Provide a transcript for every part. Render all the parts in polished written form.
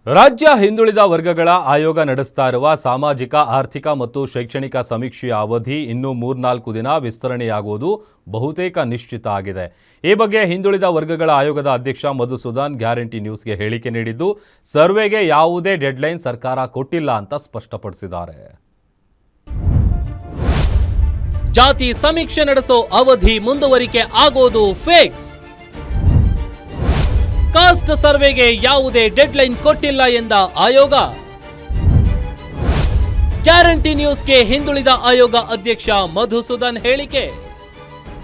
ರಾಜ್ಯ ಹಿಂದುಳಿದ ವರ್ಗಗಳ ಆಯೋಗ ನಡೆಸ್ತಾ ಇರುವ ಸಾಮಾಜಿಕ ಆರ್ಥಿಕ ಮತ್ತು ಶೈಕ್ಷಣಿಕ ಸಮೀಕ್ಷೆಯ ಅವಧಿ ಇನ್ನೂ 3-4 ದಿನ ವಿಸ್ತರಣೆಯಾಗುವುದು ಬಹುತೇಕ ನಿಶ್ಚಿತ ಆಗಿದೆ. ಈ ಬಗ್ಗೆ ಹಿಂದುಳಿದ ವರ್ಗಗಳ ಆಯೋಗದ ಅಧ್ಯಕ್ಷ ಮಧುಸೂದನ್ ಗ್ಯಾರಂಟಿ ನ್ಯೂಸ್ಗೆ ಹೇಳಿಕೆ ನೀಡಿದ್ದು, ಸರ್ವೆಗೆ ಯಾವುದೇ ಡೆಡ್ಲೈನ್ ಸರ್ಕಾರ ಕೊಟ್ಟಿಲ್ಲ ಅಂತ ಸ್ಪಷ್ಟಪಡಿಸಿದ್ದಾರೆ. ಜಾತಿ ಸಮೀಕ್ಷೆ ನಡೆಸೋ ಅವಧಿ ಮುಂದುವರಿಕೆ ಆಗೋದು ಫಿಕ್ಸ್. ಕಾಸ್ಟ್ ಸರ್ವೆಗೆ ಯಾವುದೇ ಡೆಡ್ಲೈನ್ ಕೊಟ್ಟಿಲ್ಲ ಎಂದ ಆಯೋಗ. ಗ್ಯಾರಂಟಿ ನ್ಯೂಸ್ಗೆ ಹಿಂದುಳಿದ ಆಯೋಗ ಅಧ್ಯಕ್ಷ ಮಧುಸೂದನ್ ಹೇಳಿಕೆ.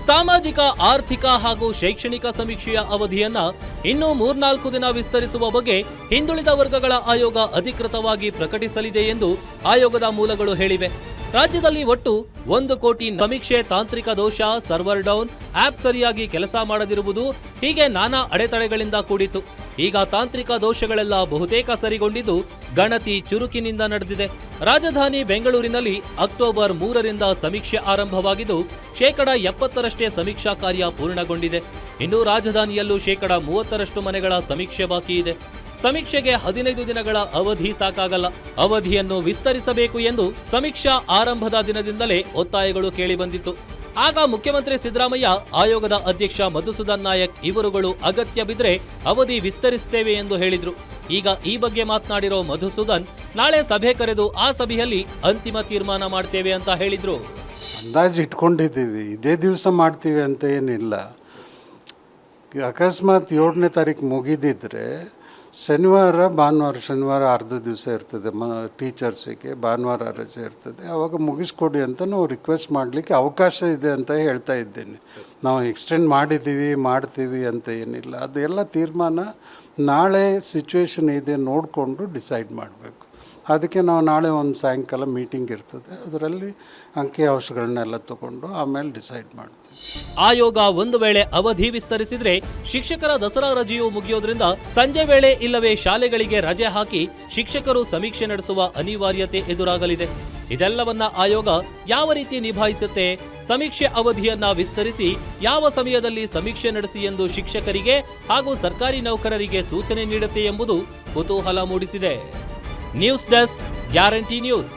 ಸಾಮಾಜಿಕ ಆರ್ಥಿಕ ಹಾಗೂ ಶೈಕ್ಷಣಿಕ ಸಮೀಕ್ಷೆಯ ಅವಧಿಯನ್ನ ಇನ್ನೂ 3-4 ದಿನ ವಿಸ್ತರಿಸುವ ಬಗ್ಗೆ ಹಿಂದುಳಿದ ವರ್ಗಗಳ ಆಯೋಗ ಅಧಿಕೃತವಾಗಿ ಪ್ರಕಟಿಸಲಿದೆ ಎಂದು ಆಯೋಗದ ಮೂಲಗಳು ಹೇಳಿವೆ. ರಾಜ್ಯದಲ್ಲಿ ಒಟ್ಟು 1 ಕೋಟಿ ಸಮೀಕ್ಷೆ ತಾಂತ್ರಿಕ ದೋಷ, ಸರ್ವರ್ ಡೌನ್, ಆಪ್ ಸರಿಯಾಗಿ ಕೆಲಸ ಮಾಡದಿರುವುದು ಹೀಗೆ ನಾನಾ ಅಡೆತಡೆಗಳಿಂದ ಕೂಡಿತು. ಈಗ ತಾಂತ್ರಿಕ ದೋಷಗಳೆಲ್ಲ ಬಹುತೇಕ ಸರಿಗೊಂಡಿದ್ದು ಗಣತಿ ಚುರುಕಿನಿಂದ ನಡೆದಿದೆ. ರಾಜಧಾನಿ ಬೆಂಗಳೂರಿನಲ್ಲಿ ಅಕ್ಟೋಬರ್ 3ರಿಂದ ಸಮೀಕ್ಷೆ ಆರಂಭವಾಗಿದ್ದು 70% ಸಮೀಕ್ಷಾ ಕಾರ್ಯ ಪೂರ್ಣಗೊಂಡಿದೆ. ಇನ್ನು ರಾಜಧಾನಿಯಲ್ಲೂ 30% ಮನೆಗಳ ಸಮೀಕ್ಷೆ ಬಾಕಿ ಇದೆ. ಸಮೀಕ್ಷೆಗೆ 15 ದಿನಗಳ ಅವಧಿ ಸಾಕಾಗಲ್ಲ, ಅವಧಿಯನ್ನು ವಿಸ್ತರಿಸಬೇಕು ಎಂದು ಸಮೀಕ್ಷಾ ಆರಂಭದ ದಿನದಿಂದಲೇ ಒತ್ತಾಯಗಳು ಕೇಳಿಬಂದಿತ್ತು. ಆಗ ಮುಖ್ಯಮಂತ್ರಿ ಸಿದ್ದರಾಮಯ್ಯ, ಆಯೋಗದ ಅಧ್ಯಕ್ಷ ಮಧುಸೂದನ್ ನಾಯಕ್ ಇವರುಗಳು ಅಗತ್ಯ ಬಿದ್ದರೆ ಅವಧಿ ವಿಸ್ತರಿಸುತ್ತೇವೆ ಎಂದು ಹೇಳಿದ್ರು. ಈಗ ಈ ಬಗ್ಗೆ ಮಾತನಾಡಿರೋ ಮಧುಸೂದನ್, ನಾಳೆ ಸಭೆ ಕರೆದು ಆ ಸಭೆಯಲ್ಲಿ ಅಂತಿಮ ತೀರ್ಮಾನ ಮಾಡ್ತೇವೆ ಅಂತ ಹೇಳಿದ್ರು. ಅಂದಾಜು ಇಟ್ಕೊಂಡಿದ್ದೀವಿ, ಇದೇ ದಿವಸ ಮಾಡ್ತೀವಿ ಅಂತ ಏನಿಲ್ಲ. ಅಕಸ್ಮಾತ್ 7ನೇ ತಾರೀಕು ಮುಗಿದಿದ್ರೆ ಶನಿವಾರ ಅರ್ಧ ದಿವಸ ಇರ್ತದೆ ಟೀಚರ್ಸಿಗೆ, ಭಾನುವಾರ ರಜೆ ಇರ್ತದೆ, ಆವಾಗ ಮುಗಿಸ್ಕೊಡಿ ಅಂತ ನಾವು ರಿಕ್ವೆಸ್ಟ್ ಮಾಡಲಿಕ್ಕೆ ಅವಕಾಶ ಇದೆ ಅಂತ ಹೇಳ್ತಾ ಇದ್ದೇನೆ. ನಾವು ಎಕ್ಸ್ಟೆಂಡ್ ಮಾಡ್ತೀವಿ ಅಂತ ಏನಿಲ್ಲ. ಅದೆಲ್ಲ ತೀರ್ಮಾನ ನಾಳೆ ಸಿಚುವೇಶನ್ ಇದೆ ನೋಡಿಕೊಂಡು ಡಿಸೈಡ್ ಮಾಡಬೇಕು. ಅದಕ್ಕೆ ನಾವು ನಾಳೆ ಒಂದು ಸಾಯಂಕಾಲ ಮೀಟಿಂಗ್ ಇರ್ತದೆ, ಅದರಲ್ಲಿ ಅಂಕಿಅಂಶಗಳನ್ನೆಲ್ಲ ತಗೊಂಡು ಆಮೇಲೆ ಡಿಸೈಡ್ ಮಾಡ್ತೀವಿ. ಆಯೋಗ ಒಂದು ವೇಳೆ ಅವಧಿ ವಿಸ್ತರಿಸಿದ್ರೆ ಶಿಕ್ಷಕರ ದಸರಾ ರಜೆಯು ಮುಗಿಯೋದ್ರಿಂದ ಸಂಜೆ ವೇಳೆ ಇಲ್ಲವೇ ಶಾಲೆಗಳಿಗೆ ರಜೆ ಹಾಕಿ ಶಿಕ್ಷಕರು ಸಮೀಕ್ಷೆ ನಡೆಸುವ ಅನಿವಾರ್ಯತೆ ಎದುರಾಗಲಿದೆ. ಇದೆಲ್ಲವನ್ನ ಆಯೋಗ ಯಾವ ರೀತಿ ನಿಭಾಯಿಸುತ್ತೆ? ಸಮೀಕ್ಷೆ ಅವಧಿಯನ್ನ ವಿಸ್ತರಿಸಿ ಯಾವ ಸಮಯದಲ್ಲಿ ಸಮೀಕ್ಷೆ ನಡೆಸಿ ಎಂದು ಶಿಕ್ಷಕರಿಗೆ ಹಾಗೂ ಸರ್ಕಾರಿ ನೌಕರರಿಗೆ ಸೂಚನೆ ನೀಡುತ್ತೆ ಎಂಬುದು ಕುತೂಹಲ ಮೂಡಿಸಿದೆ. News desk, guarantee news.